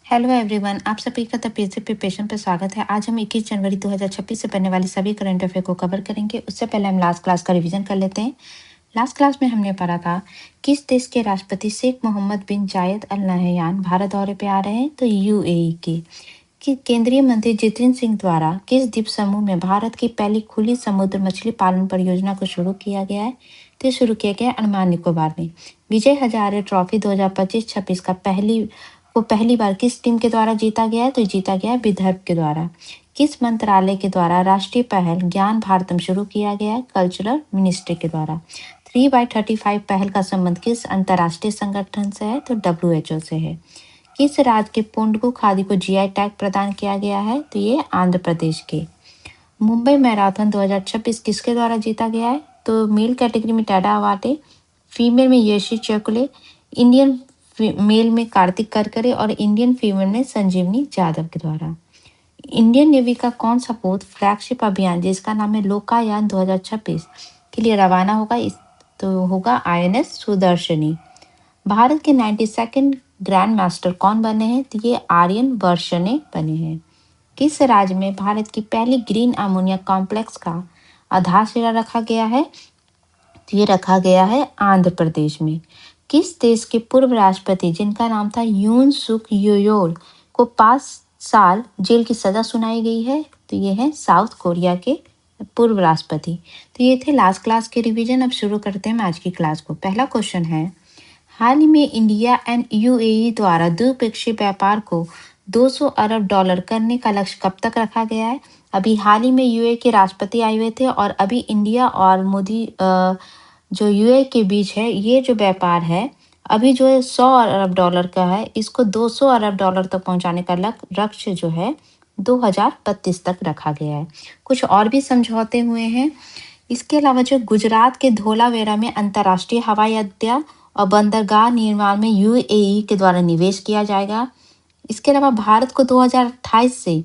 Hello everyone, आप सभी का द पीएससी प्रिपरेशन पर स्वागत है। आज हम 21 जनवरी 2026 से पढ़ने वाली सभी करंट अफेयर को कवर करेंगे। उससे पहले हम लास्ट क्लास का रिवीजन कर लेते हैं। लास्ट क्लास में हमने पढ़ा था किस देश के राष्ट्रपति शेख मोहम्मद बिन जायद अल नहयान भारत दौरे पे आ रहे हैं, तो यूएई के। कि केंद्रीय मंत्री जितेंद्र सिंह द्वारा किस द्वीप समूह में भारत की पहली खुली समुद्र मछली पालन परियोजना को शुरू किया गया है, तो शुरू किया गया अंडमान निकोबार में। विजय हजारे ट्रॉफी 2025-26 का पहली बार किस टीम के द्वारा जीता गया है, तो जीता गया है विदर्भ के द्वारा। किस मंत्रालय के द्वारा राष्ट्रीय पहल ज्ञान भारतम शुरू किया गया है, कल्चरल मिनिस्ट्री के द्वारा। 3x35 पहल का संबंध किस अंतर्राष्ट्रीय संगठन से है, तो WHO से है। किस राज्य के पोंडगु खादी को जीआई टैग प्रदान किया गया है, तो ये आंध्र प्रदेश के। मुंबई मैराथन 2026 किसके द्वारा जीता गया है, तो मेल कैटेगरी में टाडा अवाटे, फीमेल में यशी चौकुले, इंडियन मेल में कार्तिक करकरे और इंडियन फीमेल में संजीवनी जाधव के द्वारा। इंडियन नेवी का कौन सा पोत फ्लैगशिप अभियान जिसका नाम है लोकायान 2026 के लिए रवाना होगा, तो होगा INS सुदर्शनी। भारत के 92nd ग्रैंड मास्टर कौन बने हैं, तो ये आर्यन वर्षने बने हैं। किस राज्य में भारत की पहली ग्रीन अमोनिया कॉम्प्लेक्स का आधारशिला रखा गया है, तो ये रखा गया है आंध्र प्रदेश में। किस देश के पूर्व राष्ट्रपति जिनका नाम था यून सुक योयोल को 5 साल जेल की सजा सुनाई गई है, तो ये है साउथ कोरिया के पूर्व राष्ट्रपति। तो ये थे लास्ट क्लास के रिवीजन। अब शुरू करते हैं आज की क्लास को। पहला क्वेश्चन है, हाल ही में इंडिया एंड यूएई द्वारा द्विपक्षीय व्यापार को $200 अरब करने का लक्ष्य कब तक रखा गया है। अभी हाल ही में यूएई के राष्ट्रपति आए हुए थे और अभी इंडिया और मोदी जो यूएई के बीच है, ये जो व्यापार है अभी जो है $100 अरब का है, इसको $200 अरब तक पहुंचाने का लक्ष्य जो है 2032 तक रखा गया है। कुछ और भी समझौते हुए हैं। इसके अलावा जो गुजरात के धोलावेरा में अंतर्राष्ट्रीय हवाई अड्डा और बंदरगाह निर्माण में यूएई के द्वारा निवेश किया जाएगा। इसके अलावा भारत को 2028 से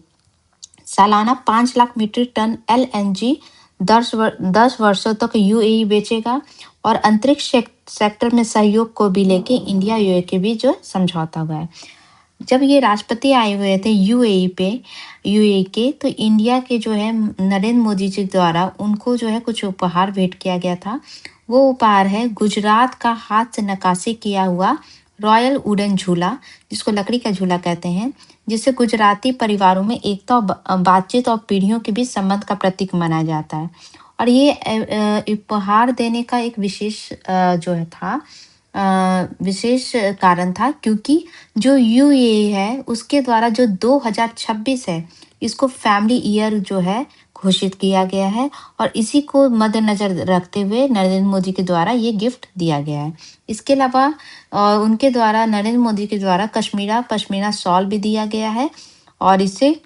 सालाना 5 लाख मीट्रिक टन LNG 10 वर्षों तक यूएई बेचेगा और अंतरिक्ष सेक्टर में सहयोग को भी लेके इंडिया यूएई के बीच जो समझौता हुआ है। जब ये राष्ट्रपति आए हुए थे यूएई के, तो इंडिया के जो है नरेंद्र मोदी जी द्वारा उनको जो है कुछ उपहार भेंट किया गया था। वो उपहार है गुजरात का हाथ से नक्काशी किया हुआ रॉयल वुडन झूला, जिसको लकड़ी का झूला कहते हैं, जिसे गुजराती परिवारों में एकता और बातचीत और पीढ़ियों के बीच संबंध का प्रतीक माना जाता है। और ये उपहार देने का एक विशेष कारण था, क्योंकि जो यूएई है उसके द्वारा जो 2026 है इसको फैमिली ईयर जो है घोषित किया गया है और इसी को मद्देनजर रखते हुए नरेंद्र मोदी के द्वारा ये गिफ्ट दिया गया है। इसके अलावा उनके द्वारा नरेंद्र मोदी के द्वारा कश्मीरा पश्मीना शॉल भी दिया गया है और इसे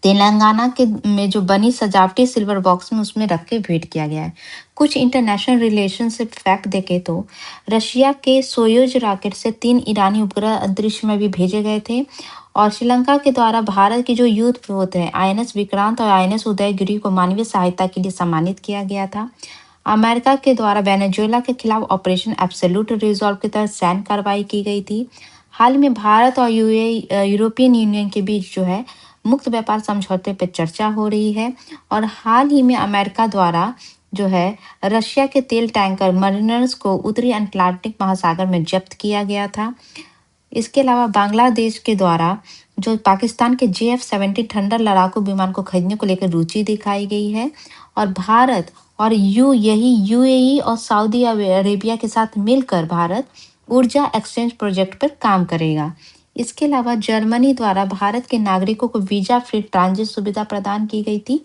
तेलंगाना के में जो बनी सजावटी सिल्वर बॉक्स में उसमें रख के भेंट किया गया है। कुछ इंटरनेशनल रिलेशनशिप फैक्ट देखें तो रशिया के सोयूज रॉकेट से 3 ईरानी उपग्रह अंतरिक्ष में भी भेजे गए थे और श्रीलंका के द्वारा भारत की जो युद्ध पोत है INS विक्रांत और INS उदयगिरी को मानवीय सहायता के लिए सम्मानित किया गया था। अमेरिका के द्वारा वेनेजुएला के खिलाफ ऑपरेशन एब्सोल्यूट रिजॉल्व के तहत सैन्य कार्रवाई की गई थी। हाल में भारत और यूरोपियन यूनियन के बीच जो है मुक्त व्यापार समझौते पर चर्चा हो रही है और हाल ही में अमेरिका द्वारा जो है रशिया के तेल टैंकर मरीनर्स को उत्तरी अटलांटिक महासागर में जब्त किया गया था। इसके अलावा बांग्लादेश के द्वारा जो पाकिस्तान के JF-17 थंडर लड़ाकू विमान को खरीदने को लेकर रुचि दिखाई गई है और भारत और यूएई और सऊदी अरेबिया के साथ मिलकर भारत ऊर्जा एक्सचेंज प्रोजेक्ट पर काम करेगा। इसके अलावा जर्मनी द्वारा भारत के नागरिकों को वीजा फ्री ट्रांजिट सुविधा प्रदान की गई थी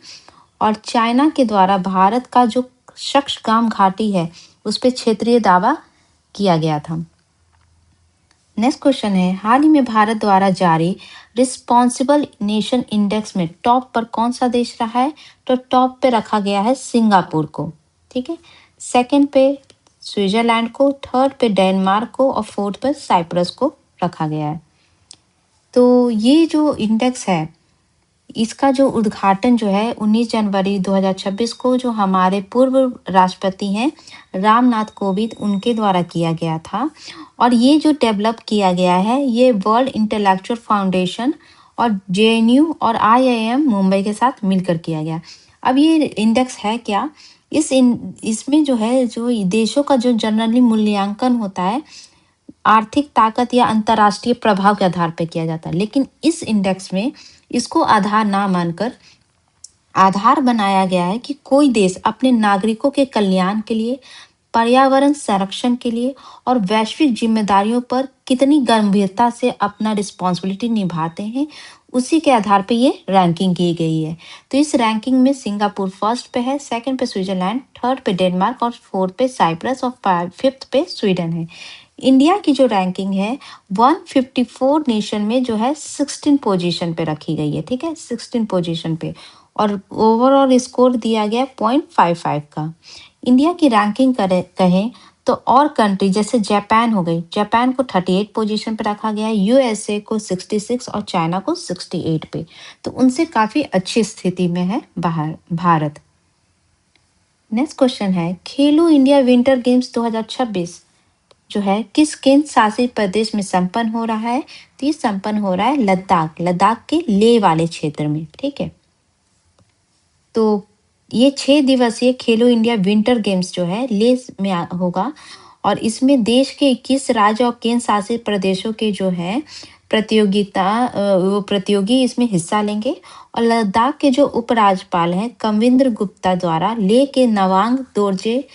और चाइना के द्वारा भारत का जो शक्सगाम घाटी है उस पर क्षेत्रीय दावा किया गया था। नेक्स्ट क्वेश्चन है, हाल ही में भारत द्वारा जारी रिस्पॉन्सिबल नेशन इंडेक्स में टॉप पर कौन सा देश रहा है, तो टॉप पे रखा गया है सिंगापुर को। ठीक है, सेकंड पे स्विट्जरलैंड को, थर्ड पे डेनमार्क को और फोर्थ पे साइप्रस को रखा गया है। तो ये जो इंडेक्स है इसका जो उद्घाटन जो है 19 जनवरी 2026 को जो हमारे पूर्व राष्ट्रपति हैं रामनाथ कोविंद उनके द्वारा किया गया था। और ये जो डेवलप किया गया है ये वर्ल्ड इंटेलेक्चुअल फाउंडेशन और जेएनयू और आईआईएम मुंबई के साथ मिलकर किया गया। अब ये इंडेक्स है क्या? इसमें जो है जो देशों का जो जनरली मूल्यांकन होता है आर्थिक ताकत या अंतर्राष्ट्रीय प्रभाव के आधार पर किया जाता है, लेकिन इस इंडेक्स में इसको आधार ना मानकर आधार बनाया गया है कि कोई देश अपने नागरिकों के कल्याण के लिए, पर्यावरण संरक्षण के लिए और वैश्विक जिम्मेदारियों पर कितनी गंभीरता से अपना रिस्पॉन्सिबिलिटी निभाते हैं, उसी के आधार पे ये रैंकिंग की गई है। तो इस रैंकिंग में सिंगापुर फर्स्ट पे है, सेकंड पे स्विट्जरलैंड, थर्ड पे डेनमार्क और फोर्थ पे साइप्रस और फिफ्थ पे स्वीडन है। इंडिया की जो रैंकिंग है 154 नेशन में जो है 16 पोजीशन पे रखी गई है, ठीक है, 16 पोजीशन पे। और ओवरऑल स्कोर दिया गया 0.55 का। इंडिया की रैंकिंग कहें तो और कंट्री जैसे जापान हो गई, जापान को 38 पोजीशन पे रखा गया है, यूएसए को 66 और चाइना को 68 पे। तो उनसे काफी अच्छी स्थिति में है भारत। नेक्स्ट क्वेश्चन है खेलो इंडिया विंटर गेम्स 2026 जो है किस केंद्र शासित प्रदेश में संपन्न हो रहा है? तो ये संपन्न हो रहा है लद्दाख के लेह वाले क्षेत्र में, ठीक है। तो ये 6 दिवसीय खेलो इंडिया विंटर गेम्स जो है लेह में होगा और इसमें देश के 21 राज्य और केंद्र शासित प्रदेशों के जो है वो प्रतियोगी इसमें हिस्सा लेंगे। और लद्दाख के जो उपराज्यपाल हैं कविंद्र गुप्ता द्वारा लेह के नवांग दोरजे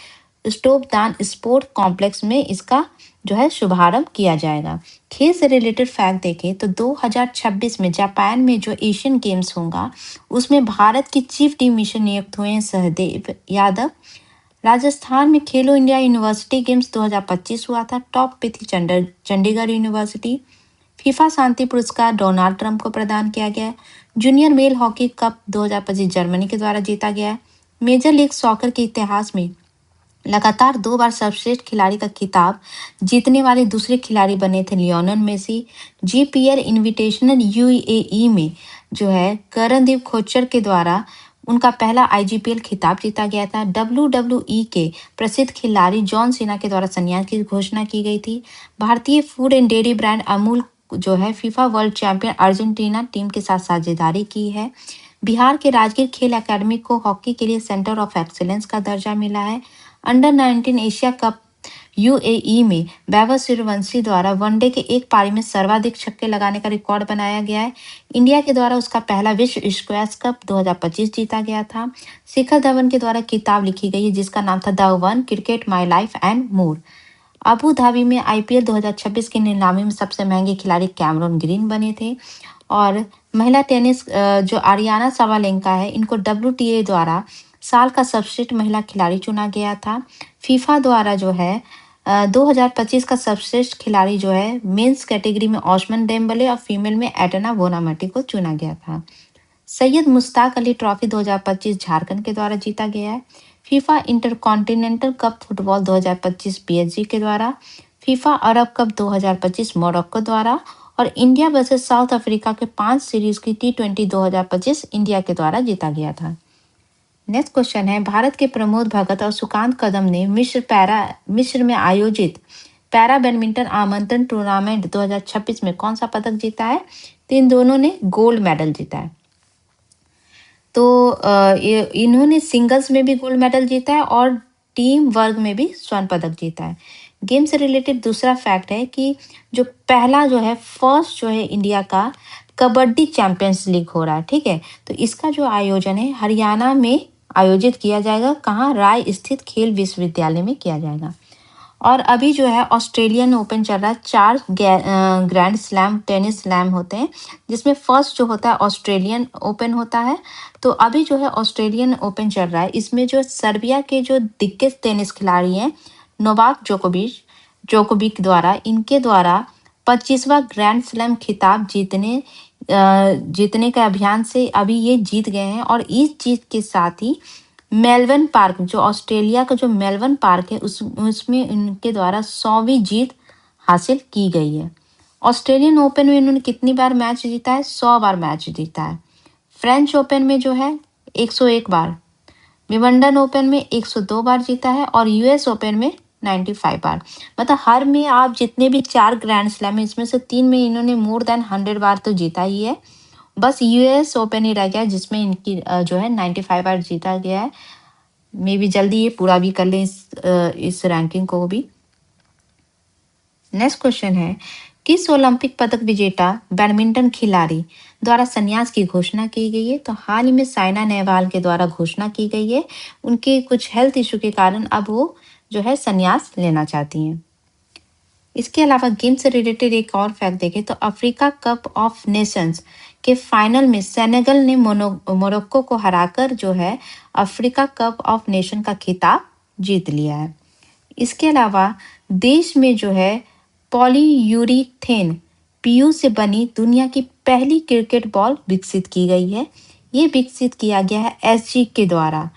स्टोपदान स्पोर्ट कॉम्प्लेक्स में इसका जो है शुभारंभ किया जाएगा। खेल से रिलेटेड फैक्ट देखें तो 2026 में जापान में जो एशियन गेम्स होगा उसमें भारत की चीफ टीम मिशन नियुक्त हुए हैं सहदेव यादव। राजस्थान में खेलो इंडिया यूनिवर्सिटी गेम्स 2025 हुआ था, टॉप पे थी चंडीगढ़ यूनिवर्सिटी। फीफा शांति पुरस्कार डोनाल्ड ट्रंप को प्रदान किया गया। Junior male hockey cup 2025 Germany के द्वारा जीता गया। मेजर लीग सॉकर के इतिहास में लगातार 2 बार सर्वश्रेष्ठ खिलाड़ी का खिताब जीतने वाले दूसरे खिलाड़ी बने थे Lionel Messi. GPL invitational UAE में जो है करणदीप खोचर के द्वारा उनका पहला आईजीपीएल खिताब जीता गया था। डब्ल्यूडब्ल्यूई के प्रसिद्ध खिलाड़ी जॉन सीना के द्वारा संन्यास की घोषणा की गई थी। भारतीय food and dairy brand Amul जो है FIFA world champion Argentina team के साथ साझेदारी की है। बिहार के राजगीर खेल अकादमी को हॉकी के लिए सेंटर ऑफ एक्सीलेंस का दर्जा मिला है। अंडर 19 एशिया कप यूएई में वैभव सूर्यवंशी द्वारा वनडे के एक पारी में सर्वाधिक छक्के लगाने का रिकॉर्ड बनाया गया है। इंडिया के द्वारा उसका पहला विश्व स्क्वैश कप 2025 जीता गया था। शिखर धवन के द्वारा किताब लिखी गई है जिसका नाम था the one cricket my life and more. Abu Dhabi में आईपीएल 2026 की नीलामी में सबसे महंगे खिलाड़ी कैमरन ग्रीन बने थे। और महिला टेनिस जो आरियाना साबालेंका है इनको डब्ल्यूटीए द्वारा साल का सर्वश्रेष्ठ महिला खिलाड़ी चुना गया था। फीफा द्वारा जो है 2025 का सर्वश्रेष्ठ खिलाड़ी जो है मेंस कैटेगरी में ओस्मान डेम्बले और फीमेल में एडना बोनामटी को चुना गया था। सैयद मुश्ताक अली ट्रॉफी 2025 झारखंड के द्वारा जीता गया है। FIFA intercontinental cup football 2025 PSG के द्वारा। फीफा अरब कप 2025 मोरक्को द्वारा। और इंडिया वर्सेस साउथ अफ्रीका के 5 सीरीज की T20 2025 इंडिया के द्वारा जीता गया था। नेक्स्ट क्वेश्चन है भारत के प्रमोद भगत और सुकांत कदम ने मिस्र में आयोजित पैरा बैडमिंटन आमंत्रण टूर्नामेंट 2026 में कौन सा पदक जीता है? तो इन दोनों ने गोल्ड मेडल जीता है। तो इन्होंने सिंगल्स में भी गोल्ड मेडल जीता है और टीम वर्ग में भी स्वर्ण पदक जीता है। गेम से रिलेटेड दूसरा फैक्ट है कि जो पहला जो है फर्स्ट जो है इंडिया का कबड्डी चैंपियंस लीग हो रहा है, ठीक है। तो इसका जो आयोजन है हरियाणा में आयोजित किया जाएगा। कहाँ? राय स्थित खेल विश्वविद्यालय में किया जाएगा। और अभी जो है ऑस्ट्रेलियन ओपन चल रहा है। 4 ग्रैंड स्लैम टेनिस स्लैम होते हैं जिसमें फर्स्ट जो होता है ऑस्ट्रेलियन ओपन होता है। तो अभी जो है ऑस्ट्रेलियन ओपन चल रहा है। इसमें जो सर्बिया के जो दिग्गज टेनिस खिलाड़ी हैं नोवाक जोकोविक द्वारा इनके द्वारा 25वां ग्रैंड स्लैम खिताब जीतने के अभियान से अभी ये जीत गए हैं। और इस जीत के साथ ही मेलबर्न पार्क जो ऑस्ट्रेलिया का जो मेलबर्न पार्क है उसमें इनके द्वारा 100वीं जीत हासिल की गई है। ऑस्ट्रेलियन ओपन में इन्होंने कितनी बार मैच जीता है? 100 बार मैच जीता है। फ्रेंच ओपन में जो है 101 बार, विंबलडन ओपन में 102 बार जीता है और यूएस ओपन में 95 बार। मतलब हर में आप जितने भी 4 ग्रैंड स्लैम है इसमें से 3 में इन्होंने मोर देन 100 बार तो जीता ही है। बस यूएस ओपन ही रह गया जिसमें इनकी जो है 95 बार जीता गया है। मे बी जल्दी ये पूरा भी कर लें इस रैंकिंग को भी। नेक्स्ट क्वेश्चन है, किस ओलंपिक पदक विजेता बैडमिंटन खिलाड़ी द्वारा संन्यास की घोषणा की गई है? तो हाल ही में साइना नेहवाल के द्वारा घोषणा की गई है। उनके कुछ हेल्थ इशू के कारण अब वो जो है संन्यास लेना चाहती हैं। इसके अलावा गेम से रिलेटेड एक और फैक्ट देखें तो अफ्रीका कप ऑफ नेशंस के फाइनल में सेनेगल ने मोरक्को को हराकर जो है अफ्रीका कप ऑफ नेशन का खिताब जीत लिया है। इसके अलावा देश में जो है पॉलीयूरीथेन पीयू से बनी दुनिया की पहली क्रिकेट बॉल विकसित की गई है। ये विकसित किया गया है एसजी के द्वारा।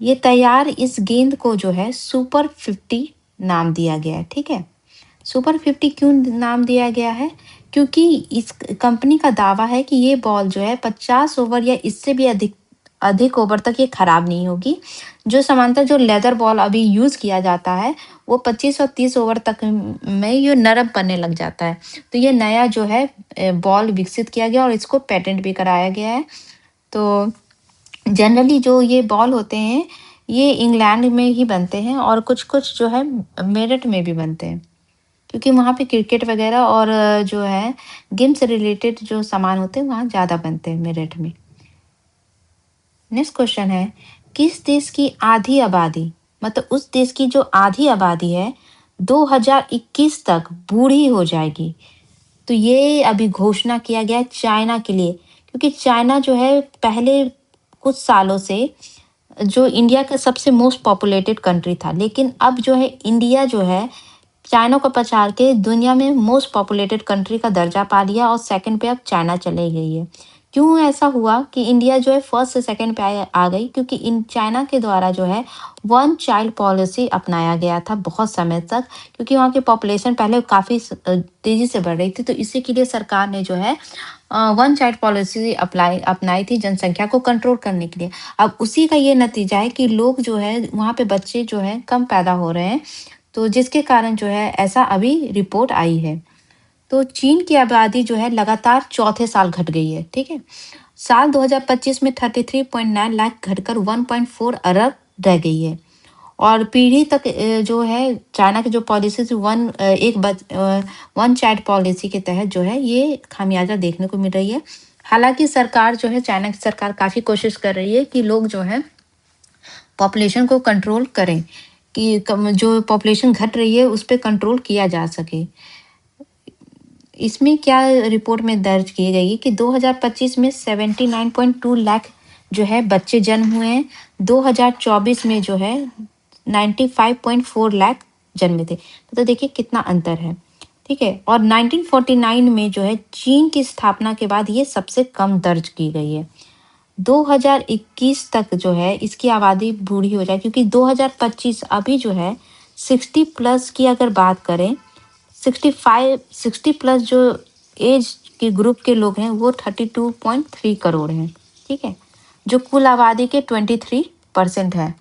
ये तैयार इस गेंद को जो है सुपर 50 नाम दिया गया है। ठीक है, सुपर 50 क्यों नाम दिया गया है? क्योंकि इस कंपनी का दावा है कि ये बॉल जो है 50 ओवर या इससे भी अधिक ओवर तक ये खराब नहीं होगी। जो समांतर जो लेदर बॉल अभी यूज किया जाता है वो 25 और 30 ओवर तक में ये नरम पड़ने लग जाता है। तो ये नया जो है बॉल विकसित किया गया और इसको पेटेंट भी कराया गया है। तो जनरली जो ये बॉल होते हैं ये इंग्लैंड में ही बनते हैं और कुछ कुछ जो है मेरठ में भी बनते हैं, क्योंकि वहाँ पे क्रिकेट वगैरह और जो है गेम से रिलेटेड जो सामान होते हैं वहाँ ज़्यादा बनते हैं मेरठ में। नेक्स्ट क्वेश्चन है, किस देश की आधी आबादी, मतलब उस देश की जो आधी आबादी है 2021 तक बूढ़ी हो जाएगी? तो ये अभी घोषणा किया गया है चाइना के लिए, क्योंकि चाइना जो है पहले कुछ सालों से जो इंडिया का सबसे मोस्ट पॉपुलेटेड कंट्री था, लेकिन अब जो है इंडिया जो है चाइना को पछाड़ के दुनिया में मोस्ट पॉपुलेटेड कंट्री का दर्जा पा लिया और सेकंड पे अब चाइना चले गई है। क्यों ऐसा हुआ कि इंडिया जो है फर्स्ट से सेकंड पे आ गई? क्योंकि इन चाइना के द्वारा जो है वन चाइल्ड पॉलिसी अपनाया गया था बहुत समय तक, क्योंकि वहाँ की पॉपुलेशन पहले काफ़ी तेज़ी से बढ़ रही थी। तो इसी के लिए सरकार ने जो है वन चाइल्ड पॉलिसी अपनाई थी जनसंख्या को कंट्रोल करने के लिए। अब उसी का ये नतीजा है कि लोग जो है वहाँ पे बच्चे जो है कम पैदा हो रहे हैं, तो जिसके कारण जो है ऐसा अभी रिपोर्ट आई है। तो चीन की आबादी जो है लगातार चौथे साल घट गई है। ठीक है, साल 2025 में 33.9 लाख घटकर 1.4 अरब रह गई है। और पीढ़ी तक जो है चाइना की जो पॉलिसी वन चाइल्ड पॉलिसी के तहत जो है ये खामियाजा देखने को मिल रही है। हालांकि सरकार जो है चाइना की सरकार काफ़ी कोशिश कर रही है कि लोग जो है पॉपुलेशन को कंट्रोल करें, कि जो पॉपुलेशन घट रही है उस पर कंट्रोल किया जा सके। इसमें क्या रिपोर्ट में दर्ज की गई कि 2025 में 79.2 लाख जो है बच्चे जन्म हुए हैं। 2024 में जो है 95.4 लाख जन्मे थे। तो देखिए कितना अंतर है। ठीक है, और 1949 में जो है चीन की स्थापना के बाद ये सबसे कम दर्ज की गई है। 2021 तक जो है इसकी आबादी बूढ़ी हो जाए, क्योंकि 2025 अभी जो है 60 प्लस की अगर बात करें, 60 प्लस जो एज के ग्रुप के लोग हैं वो 32.3 करोड़ हैं। ठीक है, जो कुल आबादी के 23% है।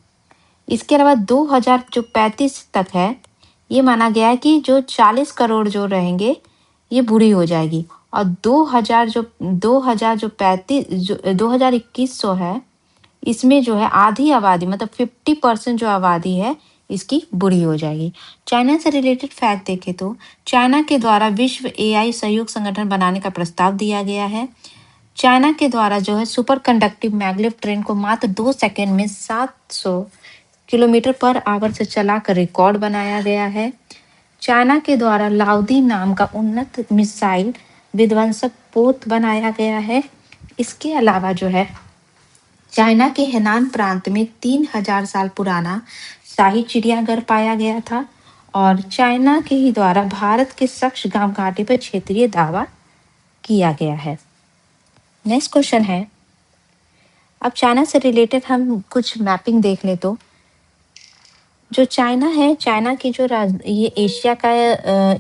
इसके अलावा 2035 तक है ये माना गया है कि जो 40 करोड़ जो रहेंगे ये बूढ़ी हो जाएगी। और 2000 जो 2100 है इसमें जो है आधी आबादी मतलब 50% जो आबादी है इसकी बुरी हो जाएगी। चाइना से रिलेटेड फैक्ट देखें तो चाइना के द्वारा विश्व एआई सहयोग संगठन बनाने का प्रस्ताव दिया गया है। चाइना के द्वारा जो है सुपर कंडक्टिव मैग्लेव ट्रेन को मात्र 2 सेकंड में 700 किलोमीटर पर आवर से चलाकर रिकॉर्ड बनाया गया है। चाइना के द्वारा लाउदी नाम का उन्नत मिसाइल विध्वंसक पोत बनाया गया है। इसके अलावा जो है चाइना के हेनान प्रांत में 3000 साल पुराना शाही चिड़ियाघर पाया गया था। और चाइना के ही द्वारा भारत के सक्ष-गाम घाटी पर क्षेत्रीय दावा किया गया है। नेक्स्ट क्वेश्चन है, अब चाइना से रिलेटेड हम कुछ मैपिंग देख ले तो जो चाइना है, चाइना की जो ये एशिया का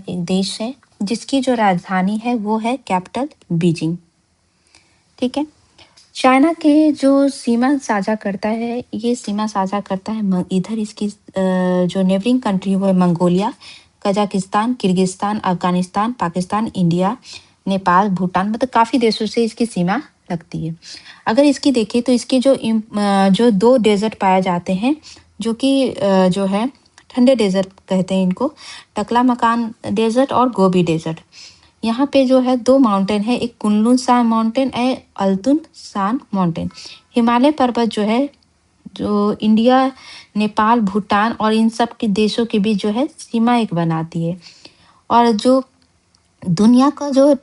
देश है जिसकी जो राजधानी है वो है कैपिटल बीजिंग। ठीक है, चाइना के जो सीमा साझा करता है, ये सीमा साझा करता है इधर इसकी जो नेबरिंग कंट्री वो है Mongolia, Kazakhstan, Kyrgyzstan, Afghanistan, Pakistan, India, Nepal, Bhutan, मतलब काफ़ी देशों से इसकी सीमा लगती है। अगर इसकी देखें तो इसके जो दो डेजर्ट पाए जाते हैं, जो कि जो है ठंडे डेजर्ट कहते हैं इनको, टकला मकान डेजर्ट और गोबी डेजर्ट। यहाँ पे जो है दो माउंटेन है, एक कुनलुन सान माउंटेन है, अल्तुन सान माउंटेन। हिमालय पर्वत जो है, जो इंडिया, नेपाल, भूटान और इन सब के देशों के बीच जो है सीमा एक बनाती है। और जो दुनिया का जो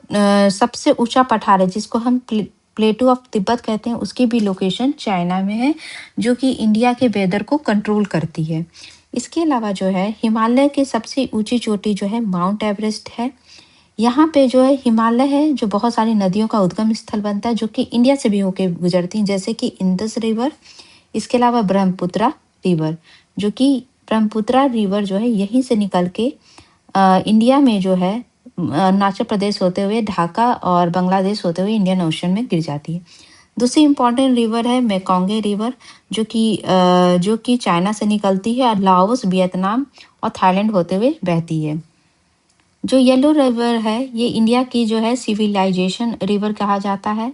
सबसे ऊंचा पठार है, जिसको हम प्लेटू ऑफ तिब्बत कहते हैं, उसकी भी लोकेशन चाइना में है, जो कि इंडिया के वेदर को कंट्रोल करती है। इसके अलावा जो है हिमालय की सबसे ऊंची चोटी जो है माउंट एवरेस्ट है। यहाँ पे जो है हिमालय है, जो बहुत सारी नदियों का उद्गम स्थल बनता है, जो कि इंडिया से भी होके गुजरती हैं, जैसे कि इंदस रिवर। इसके अलावा ब्रह्मपुत्रा रिवर, जो कि ब्रह्मपुत्रा रिवर जो है यहीं से निकल के इंडिया में जो है अरुणाचल प्रदेश होते हुए ढाका और बांग्लादेश होते हुए इंडियन ओशन में गिर जाती है। दूसरी इम्पॉर्टेंट रिवर है मेकोंगे रिवर, जो कि चाइना से निकलती है और लाओस, वियतनाम और थाईलैंड होते हुए बहती है। जो येलो रिवर है, ये इंडिया की जो है सिविलाइजेशन रिवर कहा जाता है।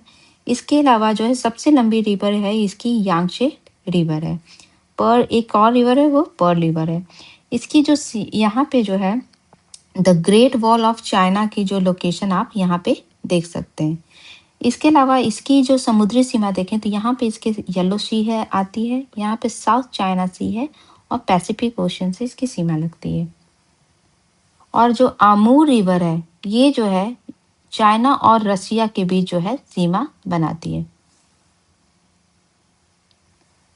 इसके अलावा जो है सबसे लंबी रिवर है इसकी यांगशे रिवर है। पर एक और रिवर है, वो पर्ल रिवर है। इसकी जो यहाँ पे जो है the great wall of China की जो लोकेशन आप यहाँ पे देख सकते हैं। इसके अलावा इसकी जो समुद्री सीमा देखें तो यहाँ पे इसके येलो सी है आती है, यहाँ पे साउथ चाइना सी है और पैसिफिक ओशन से इसकी सीमा लगती है। और जो आमूर रिवर है, ये जो है चाइना और रसिया के बीच जो है सीमा बनाती है।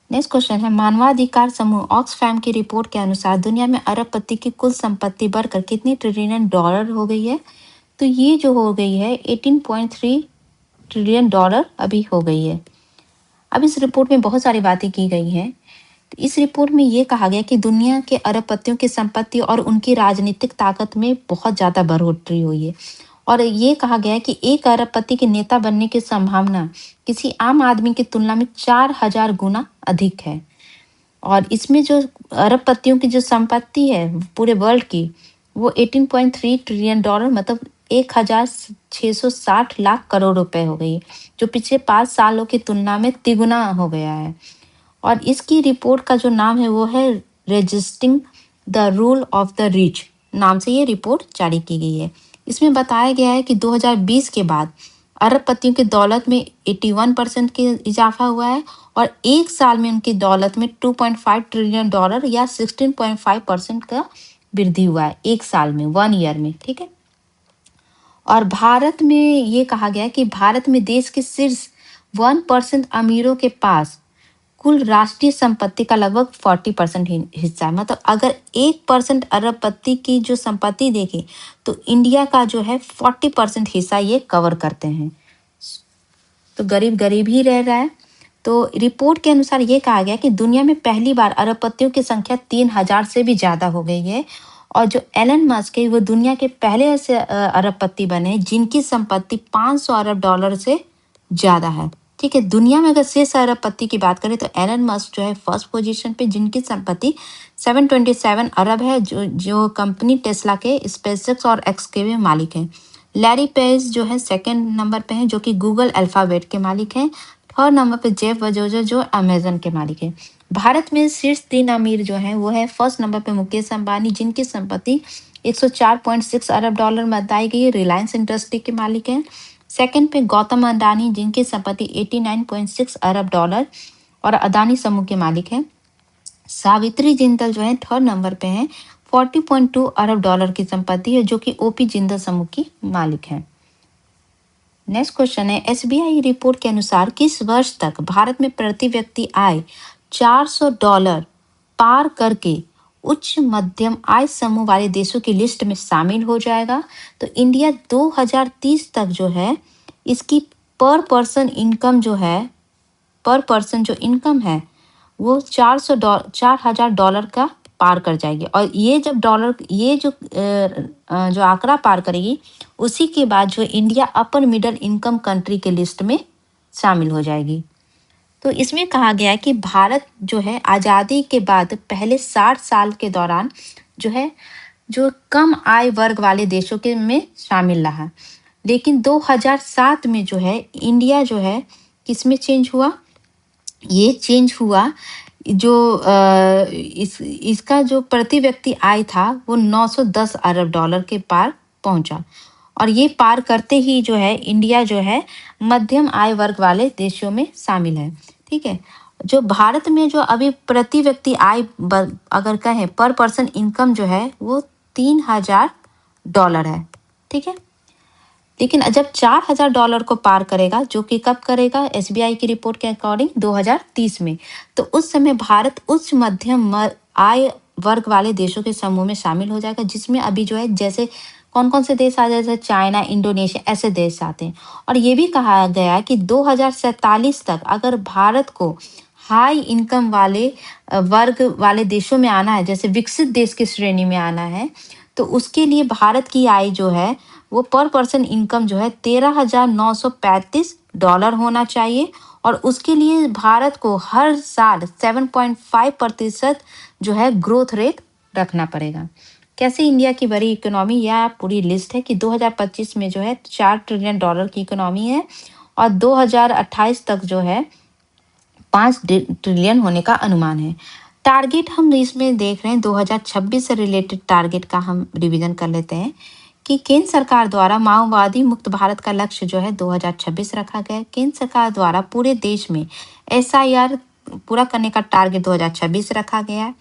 नेक्स्ट क्वेश्चन है, मानवाधिकार समूह ऑक्सफैम की रिपोर्ट के अनुसार दुनिया में अरबपति की कुल संपत्ति बढ़कर कितनी ट्रिलियन डॉलर हो गई है? तो ये जो हो गई है 18.3 ट्रिलियन डॉलर अभी हो गई है। अब इस रिपोर्ट में बहुत सारी बातें की गई हैं। इस रिपोर्ट में ये कहा गया कि दुनिया के अरबपतियों की संपत्ति और उनकी राजनीतिक ताकत में बहुत ज़्यादा बढ़ोतरी हुई है। और ये कहा गया है कि एक अरबपति के नेता बनने की संभावना किसी आम आदमी की तुलना में 4000 गुना अधिक है। और इसमें जो अरबपतियों की जो संपत्ति है पूरे वर्ल्ड की, वो 18.3 ट्रिलियन डॉलर, मतलब 1660 लाख करोड़ रुपए हो गई, जो पिछले 5 सालों की तुलना में तिगुना हो गया है। और इसकी रिपोर्ट का जो नाम है वो है resisting the rule of the rich नाम से ये रिपोर्ट जारी की गई है। इसमें बताया गया है कि 2020 के बाद अरबपतियों की दौलत में 81% की इजाफा हुआ है और एक साल में उनकी दौलत में 2.5 ट्रिलियन डॉलर या 16.5% का वृद्धि हुआ है एक साल में, 1 ईयर में। ठीक है। और भारत में ये कहा गया है कि भारत में देश के शीर्ष 1% अमीरों के पास कुल राष्ट्रीय संपत्ति का लगभग 40% हिस्सा है। मतलब अगर 1% अरबपति की जो संपत्ति देखें तो इंडिया का जो है 40% हिस्सा ये कवर करते हैं। तो गरीब गरीब ही रह रहा है। तो रिपोर्ट के अनुसार ये कहा गया कि दुनिया में पहली बार अरबपतियों की संख्या 3000 से भी ज़्यादा हो गई है। और जो एलन मस्क है वो दुनिया के पहले ऐसे अरबपति बने जिनकी संपत्ति 500 अरब डॉलर से ज़्यादा है। ठीक है। दुनिया में अगर शीर्ष अरबपति की बात करें तो एलन मस्क जो है फर्स्ट पोजीशन पे, जिनकी संपत्ति 727 अरब है, जो कंपनी टेस्ला के स्पेसएक्स और एक्स के भी मालिक हैं। लैरी पेज जो है सेकंड नंबर पे हैं, जो कि गूगल अल्फाबेट के मालिक हैं। थर्ड नंबर पे जेफ बेजोस जो अमेजन के मालिक हैं। भारत में शीर्ष 3 अमीर जो हैं वो है, फर्स्ट नंबर पे मुकेश अंबानी, जिनकी संपत्ति 104.6 अरब डॉलर बताई गई है, रिलायंस इंडस्ट्री के मालिक हैं। सेकंड पे गौतम अडानी, जिनकी संपत्ति 89.6 अरब डॉलर और अदानी समूह के मालिक हैं। सावित्री जिंदल जो है थर्ड नंबर पे हैं, 40.2 अरब डॉलर की संपत्ति है, जो कि ओपी जिंदल समूह की मालिक हैं। नेक्स्ट क्वेश्चन है, एसबीआई रिपोर्ट के अनुसार किस वर्ष तक भारत में प्रति व्यक्ति आय $400 पार करके उच्च मध्यम आय समूह वाले देशों की लिस्ट में शामिल हो जाएगा? तो इंडिया 2030 तक जो है इसकी पर पर्सन जो इनकम है वो 4000 डॉलर का पार कर जाएगी। और ये जब जो आंकड़ा पार करेगी, उसी के बाद जो India upper middle income country के लिस्ट में शामिल हो जाएगी। तो इसमें कहा गया है कि भारत जो है आज़ादी के बाद पहले 60 साल के दौरान जो है जो कम आय वर्ग वाले देशों के में शामिल रहा। लेकिन 2007 में जो है इंडिया जो है किसमें चेंज हुआ? ये चेंज हुआ जो इसका जो प्रति व्यक्ति आय था वो 910 अरब डॉलर के पार पहुंचा। और ये पार करते ही जो है इंडिया जो है मध्यम आय वर्ग वाले देशों में शामिल है। ठीक है। जो भारत में जो अभी प्रति व्यक्ति आय अगर कहें पर पर्सन इनकम जो है वो $3000 है। ठीक है। लेकिन जब $4000 को पार करेगा, जो कि कब करेगा? एसबीआई की रिपोर्ट के अकॉर्डिंग 2030 में, तो उस समय भारत उच्च मध्यम आय वर्ग वाले देशों के समूह में शामिल हो जाएगा, जिसमें अभी जो है जैसे कौन कौन से देश आ जाए, जैसे चाइना, इंडोनेशिया, ऐसे देश आते हैं। और ये भी कहा गया कि 2047 तक अगर भारत को हाई इनकम वाले वर्ग वाले देशों में आना है, जैसे विकसित देश की श्रेणी में आना है, तो उसके लिए भारत की आय जो है वो पर पर्सन इनकम जो है $13,935 होना चाहिए। और उसके लिए भारत को हर साल 7.5% जो है ग्रोथ रेट रखना पड़ेगा। कैसे इंडिया की बड़ी इकोनॉमी, यह पूरी लिस्ट है कि 2025 में जो है $4 ट्रिलियन की इकोनॉमी है और 2028 तक जो है 5 ट्रिलियन होने का अनुमान है। टारगेट हम इसमें देख रहे हैं 2026 से रिलेटेड टारगेट का हम रिवीजन कर लेते हैं कि केंद्र सरकार द्वारा माओवादी मुक्त भारत का लक्ष्य जो है 2026 रखा गया है। केंद्र सरकार द्वारा पूरे देश में एसआईआर पूरा करने का टारगेट 2026 रखा गया है।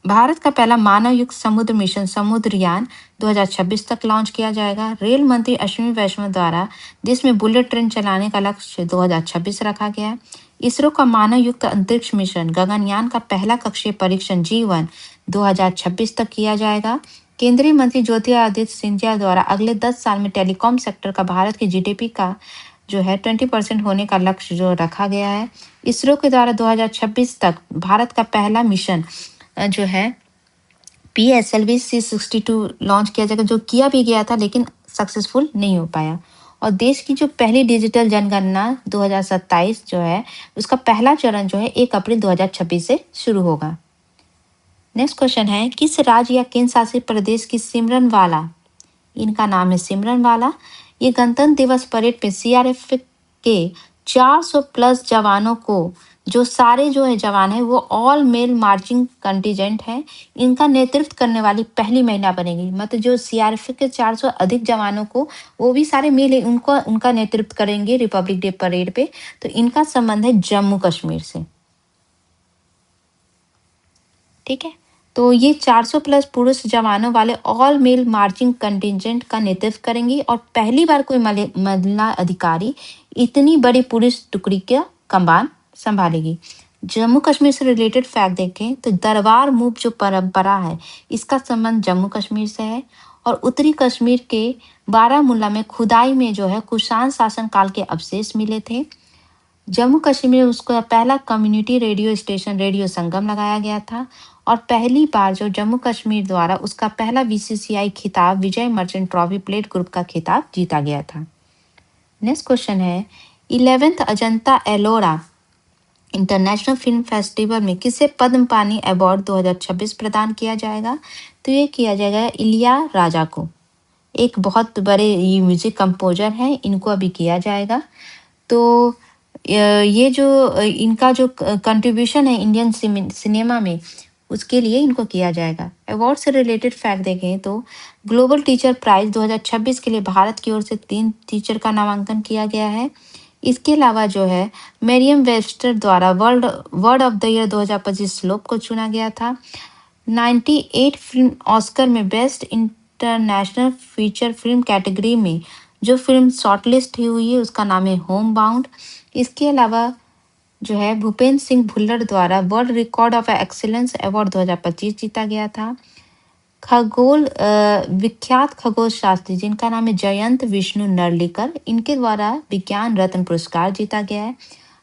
भारत का पहला मानव युक्त समुद्र मिशन समुद्रयान 2026 तक लॉन्च किया जाएगा। रेल मंत्री अश्विनी वैष्णव द्वारा देश में बुलेट ट्रेन चलाने का लक्ष्य 2026 रखा गया है। इसरो का मानव युक्त अंतरिक्ष मिशन गगनयान का पहला कक्षीय परीक्षण G1 2026 तक किया जाएगा। केंद्रीय मंत्री ज्योतिरादित्य सिंधिया द्वारा अगले 10 साल में टेलीकॉम सेक्टर का भारत की जीडीपी का जो है 20% होने का लक्ष्य जो रखा गया है। इसरो के द्वारा 2026 तक भारत का पहला मिशन जो है PSLV C62 लॉन्च किया जाएगा, जो किया भी गया था लेकिन सक्सेसफुल नहीं हो पाया। और देश की जो पहली डिजिटल जनगणना 2027 जो है उसका पहला चरण जो है 1 अप्रैल 2026 से शुरू होगा। नेक्स्ट क्वेश्चन है, किस राज्य या केंद्र शासित प्रदेश की सिमरनवाला, इनका नाम है सिमरनवाला, ये गणतंत्र दिवस परेड पे सीआरपीएफ के 400 प्लस जवानों को, जो सारे जो है जवान है वो ऑल मेल मार्चिंग कंटीजेंट है, इनका नेतृत्व करने वाली पहली महिला बनेगी। मतलब जो सीआरपीएफ के 400 अधिक जवानों को वो भी सारे मेल है, उनको उनका नेतृत्व करेंगे रिपब्लिक डे परेड पे। तो इनका संबंध है जम्मू कश्मीर से। ठीक है। तो ये 400 प्लस पुरुष जवानों वाले ऑल मेल मार्चिंग कंटिजेंट का नेतृत्व करेंगी और पहली बार कोई महिला अधिकारी इतनी बड़ी पुलिस टुकड़ी का कमान संभालेगी। जम्मू कश्मीर से रिलेटेड फैक्ट देखें तो दरबार मूव जो परंपरा है इसका संबंध जम्मू कश्मीर से है। और उत्तरी कश्मीर के बारामूला में खुदाई में जो है कुषाण शासन काल के अवशेष मिले थे। जम्मू कश्मीर में उसका पहला कम्युनिटी रेडियो स्टेशन रेडियो संगम लगाया गया था। और पहली बार जो जम्मू कश्मीर द्वारा उसका पहला बीसीसीआई खिताब Vijay Merchant trophy plate group का खिताब जीता गया था। नेक्स्ट क्वेश्चन है, 11th Ajanta Ellora international film festival में किसे पद्म पानी अवार्ड 2026 प्रदान किया जाएगा? तो ये किया जाएगा इलिया राजा को, एक बहुत बड़े म्यूजिक कंपोजर हैं, इनको अभी किया जाएगा। तो ये जो इनका जो कंट्रीब्यूशन है इंडियन सिनेमा में उसके लिए इनको किया जाएगा। अवार्ड से रिलेटेड फैक्ट देखें तो ग्लोबल टीचर प्राइज 2026 के लिए भारत की ओर से 3 टीचर का नामांकन किया गया है। इसके अलावा जो है मेरियम वेबस्टर द्वारा वर्ड ऑफ द ईयर 2025 श्लोक को चुना गया था। 98 फिल्म ऑस्कर में best international feature film category में जो फिल्म शॉर्टलिस्ट हुई है उसका नाम है होम बाउंड। इसके अलावा जो है भूपेंद्र सिंह भुल्लर द्वारा world record of excellence award 2025 जीता गया था। विख्यात खगोल शास्त्री जिनका नाम है जयंत विष्णु नर्लिकर, इनके द्वारा विज्ञान रत्न पुरस्कार जीता गया है।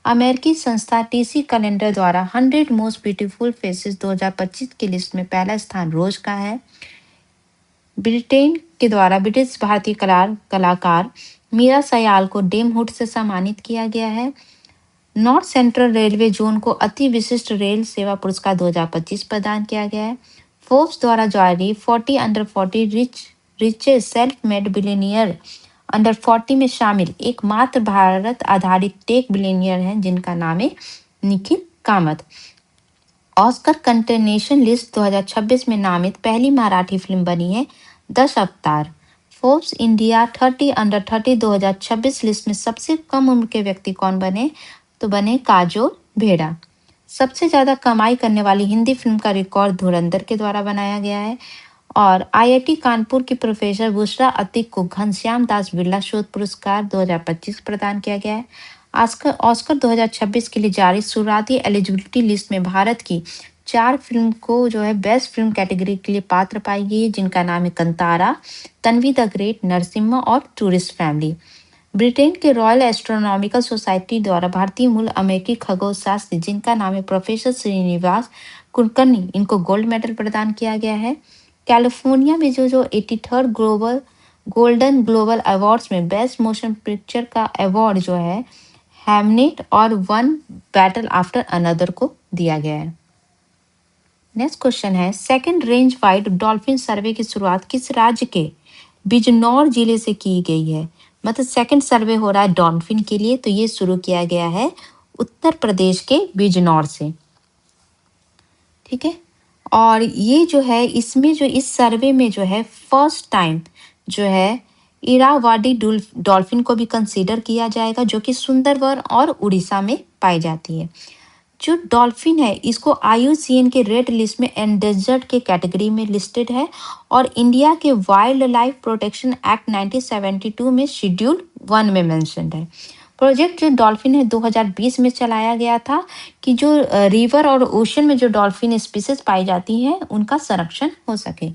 अमेरिकी संस्था टीसी कैलेंडर द्वारा 100 मोस्ट ब्यूटीफुल फेसेस 2025 की लिस्ट में पहला स्थान रोज का है। ब्रिटेन के द्वारा ब्रिटिश भारतीय कलाकार मीरा सयाल को डेम हुड से सम्मानित किया गया है। नॉर्थ सेंट्रल रेलवे जोन को अति विशिष्ट रेल सेवा पुरस्कार 2025 प्रदान किया गया है। फोर्ब्स द्वारा जारी 40 under 40 richest self made billionaire under 40 में शामिल एकमात्र भारत आधारित टेक बिलियनियर हैं जिनका नाम है निखिल कामत। ऑस्कर कंटेनेशन लिस्ट 2026 में नामित पहली मराठी फिल्म बनी है दश अवतार। फोर्ब्स इंडिया 30 अंडर 30 2026 लिस्ट में सबसे कम उम्र के व्यक्ति कौन बने, तो बने काजोल भेड़ा। सबसे ज्यादा कमाई करने वाली हिंदी फिल्म का रिकॉर्ड धुरंधर के द्वारा बनाया गया है। और आईआईटी कानपुर की प्रोफेसर बुशरा अतीक को घनश्याम दास बिरला शोध पुरस्कार 2025 प्रदान किया गया है। ऑस्कर 2026 के लिए जारी शुरुआती एलिजिबिलिटी लिस्ट में भारत की 4 फिल्म को जो है बेस्ट फिल्म कैटेगरी के लिए पात्र पाई गई है, जिनका नाम है कंतारा, तन्वी द ग्रेट, नरसिम्हा और टूरिस्ट फैमिली। ब्रिटेन के रॉयल एस्ट्रोनॉमिकल सोसाइटी द्वारा भारतीय मूल अमेरिकी खगोलशास्त्री जिनका नाम है प्रोफेसर श्रीनिवास कुलकर्णी, इनको गोल्ड मेडल प्रदान किया गया है। कैलिफोर्निया में जो 83rd गोल्डन ग्लोबल अवार्ड्स में बेस्ट मोशन पिक्चर का अवार्ड जो है हैमनेट और वन बैटल आफ्टर अनदर को दिया गया है। नेक्स्ट क्वेश्चन है, सेकंड रेंज वाइड डॉल्फिन सर्वे की शुरुआत किस राज्य के बिजनौर जिले से की गई है? मतलब सेकंड सर्वे हो रहा है डॉल्फिन के लिए, तो ये शुरू किया गया है उत्तर प्रदेश के बिजनौर से। ठीक है, और ये जो है इसमें जो इस सर्वे में जो है फर्स्ट टाइम जो है इरावाडी डॉल्फिन को भी कंसीडर किया जाएगा, जो कि सुंदरवन और उड़ीसा में पाई जाती है। जो डॉल्फिन है इसको IUCN के रेड लिस्ट में एंडेंजर्ड के कैटेगरी में लिस्टेड है और इंडिया के वाइल्ड लाइफ प्रोटेक्शन एक्ट 1972 में शेड्यूल 1 में मेंशन्ड है। प्रोजेक्ट जो डॉल्फिन है 2020 में चलाया गया था कि जो रिवर और ओशन में जो डॉल्फिन स्पीसीज पाई जाती हैं उनका संरक्षण हो सके।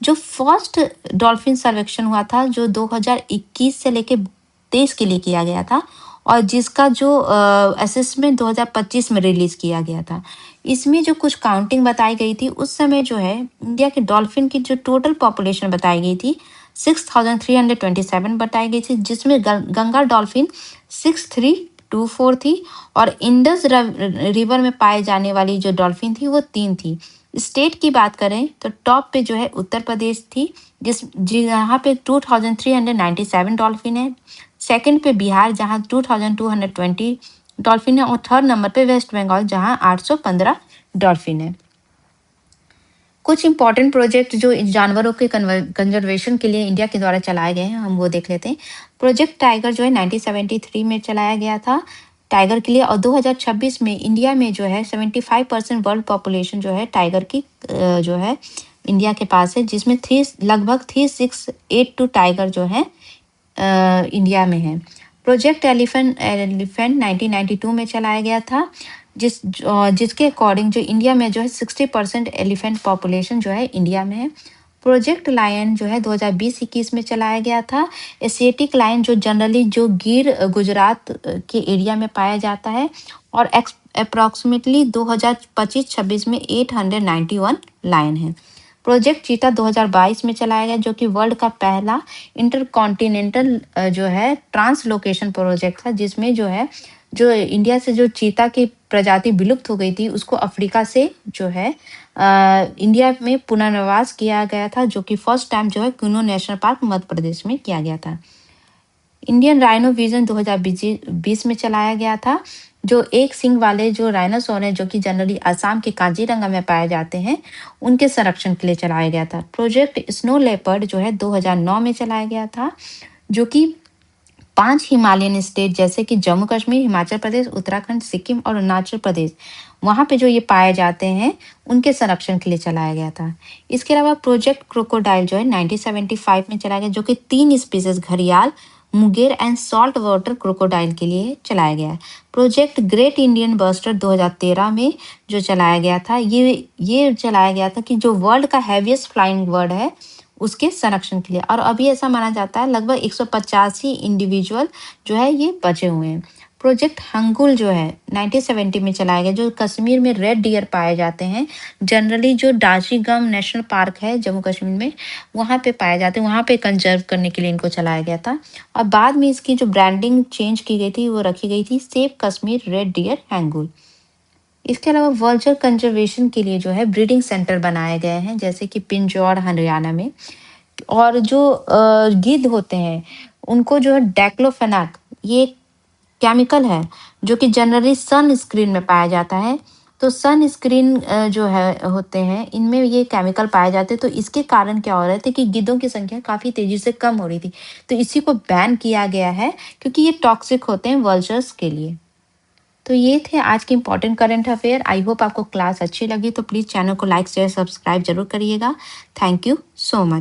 जो फर्स्ट डॉल्फिन सर्वेक्षण हुआ था जो 2021 से लेके 23 के लिए किया गया था और जिसका जो असेसमेंट 2025 में रिलीज किया गया था। इसमें जो कुछ काउंटिंग बताई गई थी उस समय जो है इंडिया के डॉल्फिन की जो टोटल पॉपुलेशन बताई गई थी 6327 बताई गई थी, जिसमें गंगा डॉल्फिन 6324 थी और इंडस रिवर में पाए जाने वाली जो डॉल्फिन थी वो 3 थी। स्टेट की बात करें तो टॉप पे जो है उत्तर प्रदेश थी जहाँ पे 2397 डॉल्फिन है। सेकंड पे बिहार जहाँ 2220 डॉल्फिन है और थर्ड नंबर पे वेस्ट बंगाल जहाँ 815 डॉल्फिन है। कुछ इंपॉर्टेंट प्रोजेक्ट जो जानवरों के कंजर्वेशन के लिए इंडिया के द्वारा चलाए गए हैं हम वो देख लेते हैं। प्रोजेक्ट टाइगर जो है 1973 में चलाया गया था टाइगर के लिए और 2026 में इंडिया में जो है 75% वर्ल्ड पॉपुलेशन जो है टाइगर की जो है इंडिया के पास है, जिसमें लगभग 3682 टाइगर जो है इंडिया में है। प्रोजेक्ट एलिफेंट 1992 में चलाया गया था जिसके अकॉर्डिंग जो इंडिया में जो है 60% एलिफेंट पॉपुलेशन जो है इंडिया में है। प्रोजेक्ट लायन जो है 2020-21 में चलाया गया था। एशियाटिक लायन जो जनरली जो गिर गुजरात के एरिया में पाया जाता है और अप्रॉक्सीमेटली 2025-26 में 891 लायन है। प्रोजेक्ट चीता 2022 में चलाया गया जो कि वर्ल्ड का पहला इंटरकॉन्टिनेंटल जो है ट्रांसलोकेशन प्रोजेक्ट था, जिसमें जो है जो इंडिया से जो चीता की प्रजाति विलुप्त हो गई थी उसको अफ्रीका से जो है इंडिया में पुनर्वास किया गया था, जो कि फर्स्ट टाइम जो है कुनो नेशनल पार्क मध्य प्रदेश में किया गया था। इंडियन राइनो विजन 2020 में चलाया गया था। जो एक सिंग वाले जो राइनोसोर हैं जो कि जनरली असम के काजीरंगा में पाए जाते हैं उनके संरक्षण के लिए चलाया गया था। प्रोजेक्ट स्नो लेपर्ड जो है 2009 में चलाया गया था, जो कि 5 हिमालयन स्टेट जैसे कि जम्मू कश्मीर, हिमाचल प्रदेश, उत्तराखंड, सिक्किम और अरुणाचल प्रदेश वहाँ पे जो ये पाए जाते हैं उनके संरक्षण के लिए चलाया गया था। इसके अलावा प्रोजेक्ट क्रोकोडाइल जो है 1975 में चलाया गया, जो कि 3 स्पीसीज घड़ियाल, Munger and salt water crocodile के लिए चलाया गया है। प्रोजेक्ट ग्रेट इंडियन बस्टर्ड 2013 में जो चलाया गया था ये चलाया गया था कि जो वर्ल्ड का हैवीएस्ट फ्लाइंग बर्ड है उसके संरक्षण के लिए, और अभी ऐसा माना जाता है लगभग 185 इंडिविजुअल जो है ये बचे हुए हैं। प्रोजेक्ट हंगुल जो है 1970 में चलाया गया, जो कश्मीर में रेड डियर पाए जाते हैं। जनरली जो डाशीगम नेशनल पार्क है जम्मू कश्मीर में, वहाँ पे पाए जाते हैं, वहाँ पे कंजर्व करने के लिए इनको चलाया गया था। और बाद में इसकी जो ब्रांडिंग चेंज की गई थी वो रखी गई थी save Kashmir red deer hangul. इसके अलावा वर्चर कंजर्वेशन के लिए जो है ब्रीडिंग सेंटर बनाए गए हैं, जैसे कि पिंजौर हरियाणा में। और जो गिद्ध होते हैं उनको जो है डाइक्लोफेनाक, ये केमिकल है जो कि जनरली सन स्क्रीन में पाया जाता है। तो सन स्क्रीन जो है होते हैं इनमें ये केमिकल पाए जाते हैं। तो इसके कारण क्या हो रहे थे कि गिद्धों की संख्या काफ़ी तेज़ी से कम हो रही थी। तो इसी को बैन किया गया है क्योंकि ये टॉक्सिक होते हैं वल्चर्स के लिए। तो ये थे आज के important current affair. I hope आपको क्लास अच्छी लगी, तो प्लीज़ चैनल को लाइक शेयर सब्सक्राइब जरूर करिएगा। Thank you so much.